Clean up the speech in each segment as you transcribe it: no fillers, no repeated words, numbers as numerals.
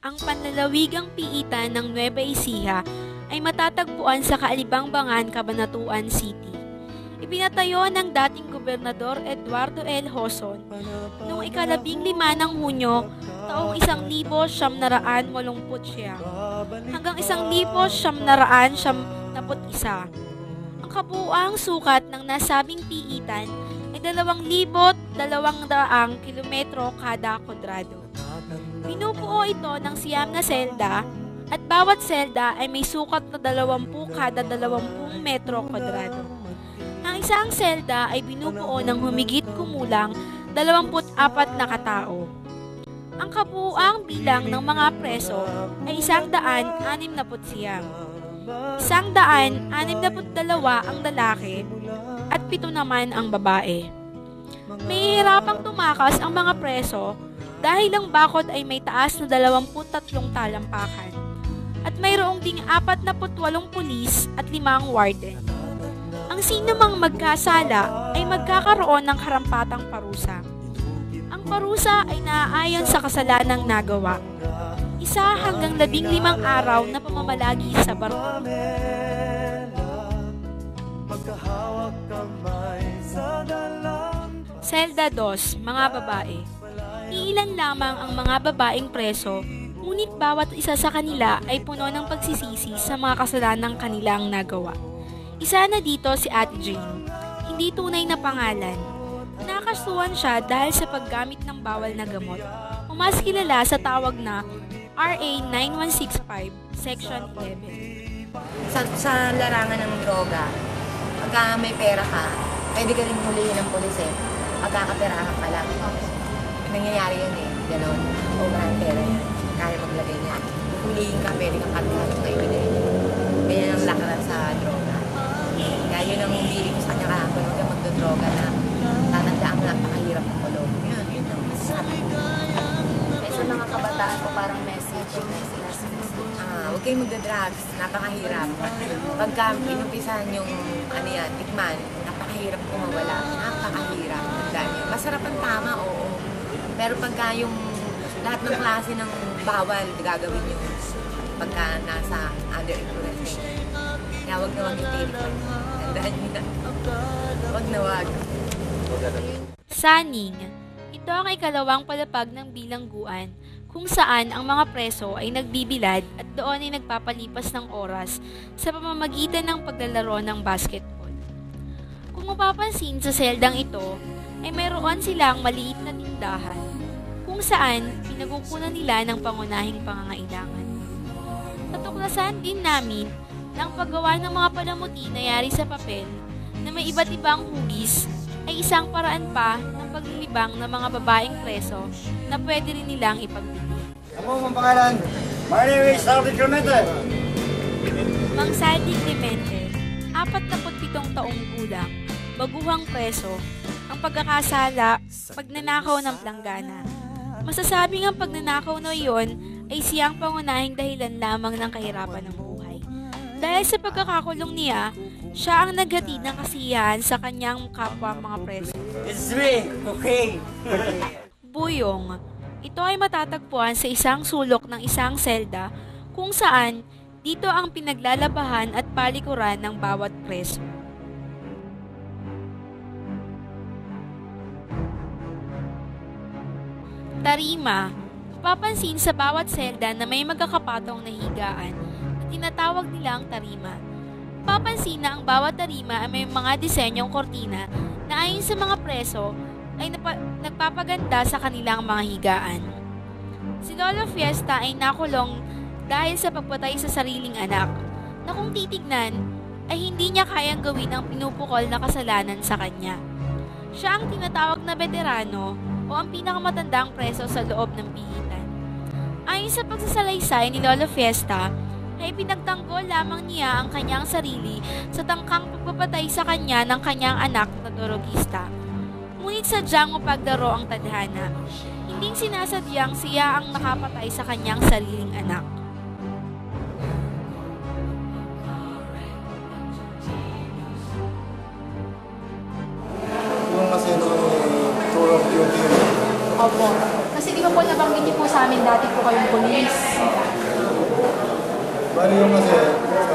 ang panlalawigang piitan ng Nueva Ecija ay matatagpuan sa Kaalibangbangan, Cabanatuan City. Ipinatayo ng dating Gobernador Eduardo L. Hoson noong ika-15 ng Hunyo taong 1989 hanggang 1991. Ang kabuuang sukat ng nasabing piitan ay 2,200 kilometro kada kwadrado. Binubuo ito ng 9 na selda at bawat selda ay may sukat na 20 kada 20 metro kwadrado. Ang isang selda ay binubuo ng humigit kumulang 24 na katao. Ang kabuuang bilang ng mga preso ay 169. 162 ang lalaki at 7 naman ang babae. May hirapang tumakas ang mga preso dahil ang bakod ay may taas na 23 talampakan at mayroong ding 48 pulis at 5 warden. Ang sino mang magkasala ay magkakaroon ng karampatang parusa. Ang parusa ay naaayon sa kasalanang nagawa. 1 hanggang 15 araw na pamamalagi sa barko. Selda 2, mga babae. Iilan lamang ang mga babaeng preso, ngunit bawat isa sa kanila ay puno ng pagsisisi sa mga kasalanang kanilang nagawa. Isa na dito si Ate Jane, hindi tunay na pangalan. Nakasuhan siya dahil sa paggamit ng bawal na gamot, o mas kilala sa tawag na RA 9165, Section 11. Sa larangan ng droga, pagka may pera ka, pwede ka rin hulihin ng pulis eh. Pagkakaperahan ka lang. Nangyayari yun eh, gano'n. O maraming pera yan, kaya maglagay niya. Hulihin ka, pwede kang kargahan na ibigay. Ganyan ang lakaran sa droga. Kaya yun ang humili ko sa kanya kahapon, huwag kang magdodroga na tatandaan mo napakahirap ng kulong. Yun ang masasabi ko. May sa mga kabataan ko parang message. Huwag kayong magdodrugs, napakahirap. Pagka inumpisahan yung tikman, napakahirap kung mawala. Napakahirap. Masarap ang tama, oo. Pero pagka yung lahat ng klase ng bawal, gagawin yung pagka nasa under influence. Kaya huwag na huwag yung tinikman. Tandaan nyo na. Huwag na huwag. Saning. Ito ang ikalawang palapag ng bilangguan kung saan ang mga preso ay nagbibilad at doon ay nagpapalipas ng oras sa pamamagitan ng paglalaro ng basketball. Kung mapapansin sa seldang ito, ay mayroon silang maliit na tindahan kung saan pinagukunan nila ng pangunahing pangangailangan. Natuklasan din namin na ang paggawa ng mga palamuti na yari sa papel na may iba't ibang hugis ay isang paraan pa ng paglilibang ng mga babaeng preso na pwede rin nilang ipagbili. Ano mong pangalan? My name is Saldi Clemente. Mang Saldi Clemente, 47 taong gulang, baguhang preso, ang pagkakasala, pagnanakaw ng planggana. Masasabing ang pagnanakaw na iyon ay siyang pangunahing dahilan lamang ng kahirapan ng buhay. Dahil sa pagkakakulong niya, siya ang naghatid ng kasiyahan sa kanyang kapwa mga preso. It's me, okay. Buyong. Ito ay matatagpuan sa isang sulok ng isang selda kung saan dito ang pinaglalabahan at palikuran ng bawat preso. Tarima. Mapapansin sa bawat selda na may magkakapatong na higaan na tinatawag nilang tarima. Mapapansin na ang bawat tarima ay may mga disenyong kortina na ayon sa mga preso ay nagpapaganda sa kanilang mga higaan. Si Lolo Fiesta ay nakulong dahil sa pagpatay sa sariling anak na kung titignan ay hindi niya kayang gawin ang pinupukol na kasalanan sa kanya. Siya ang tinatawag na veterano o ang pinakamatandang preso sa loob ng pihitan. Ayon sa pagsasalaysay ni Lolo Fiesta, ay pinagtanggol lamang niya ang kanyang sarili sa tangkang pagpapatay sa kanya ng kanyang anak na drogista. Ngunit sadyang mapagdaro ang tadhana. Hinding sinasadyang siya ang nakapatay sa kanyang sariling anak. Yung kasi tour of duty. Opo. Kasi di ba po nabanggit niyo po sa amin dati po po kayong polis. Bali yung kasi,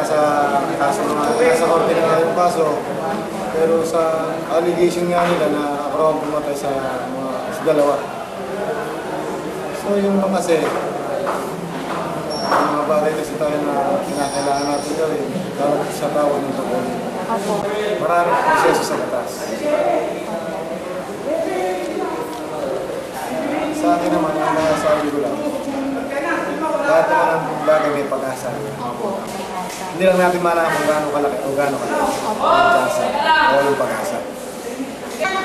nasa kaso nasa korte na nga yung kaso, pero sa allegation nga nila na ako raw ang pumatay sa dalawa. So yung mga kasi, mga bagay kasi tayo na kinakailangan natin gawin, dapat sa tawag ng tungkol. Opo. Maraming proseso sa batas. Sa akin naman, ang nasasabi ko lang, lahat naman ang bagay may pag-asa. Opo. Hindi lang natin malaman kung gaano kalaki o gaano kalaki ang pag-asa o yung pag-asa.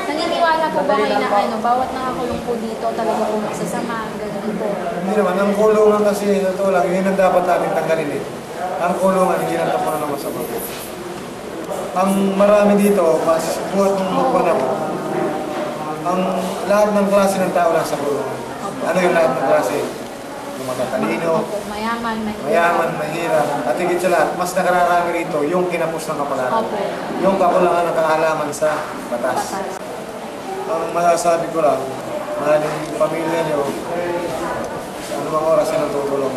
Naniniwala po ba kayo na bawat nakakulong po dito talaga po magsasama, ganun po? Hindi naman, ang kulungan kasi, ito lang, yun ang dapat natin tanggalin eh. Ang kulungan, hindi lang tapunan ng masama. Ang marami dito, buhat ng mukha ako, ang lahat ng klase ng tao lang sa kulungan. Ano yung lahat ng klase? Yung matatalino, mayaman, mahirap, at higit sa lahat, mas nakararami rito yung kinapos ng kapalaran. Yung kakulangan ng kaalaman sa batas. Ang masasabi ko lang, mahalin yung pamilya nyo, sa anumang oras na natutulong.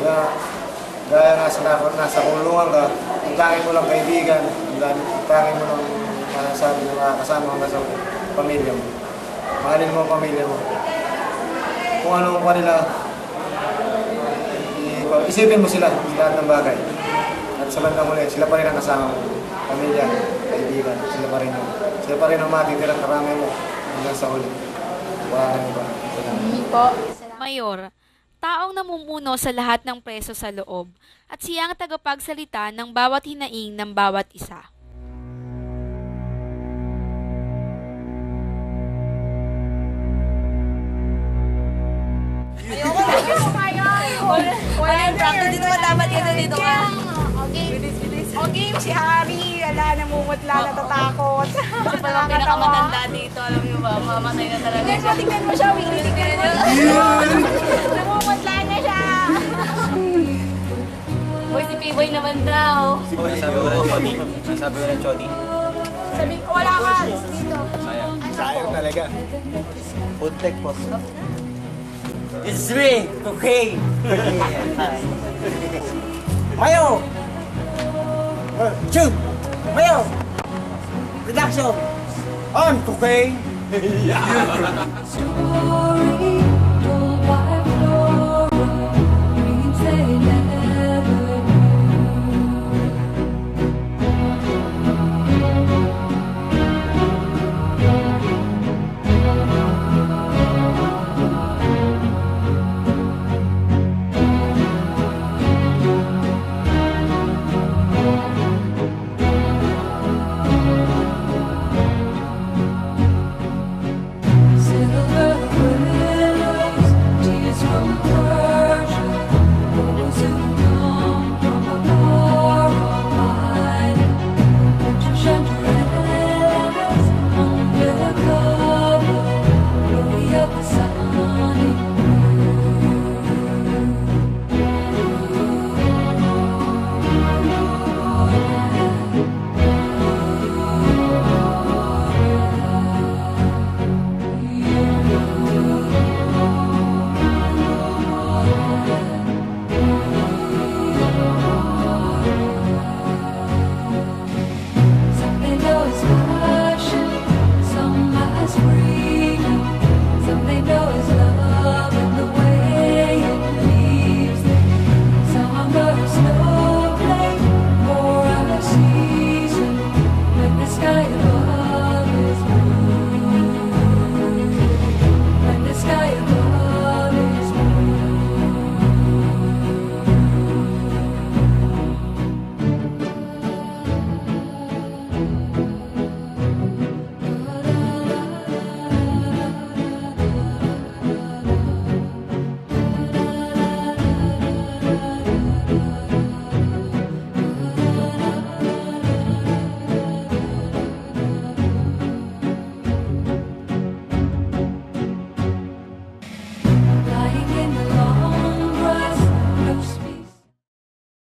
Gaya nga sa nasa kulungan ka, ang tangin mo lang kaibigan, ang tangin mo lang masasabi na makakasama ka sa pamilya mo. Mahalin mo ang pamilya mo. Kung ano pa nila, isipin mo sila sa lahat ng bagay. At sa bandang muli, sila pa rin ang kasama mo. Pamilya, kaibigan, sila pa rin ang matitirang karami mo hanggang sa huli. Wala nang iba. Mayor, taong namumuno sa lahat ng preso sa loob at siya ang tagapagsalita ng bawat hinaing ng bawat isa. Dito ka dapat dito ka. O game, si Harry, ala, namumutla, natatakot. Siya palang pinakamatanda dito, alam niyo ba? Mamatay na talaga Tingnan mo, tingnan mo siya, Winnie, tingnan mo. Namumutla na siya. Boy, si P-Boy naman daw. Sabi ko ng Chody. Sabi ko, wala ka. Dito. Sayang talaga. Foodtech po. It's me, cocaine. Mayo! Shoot! Mayo! Production! On cocaine!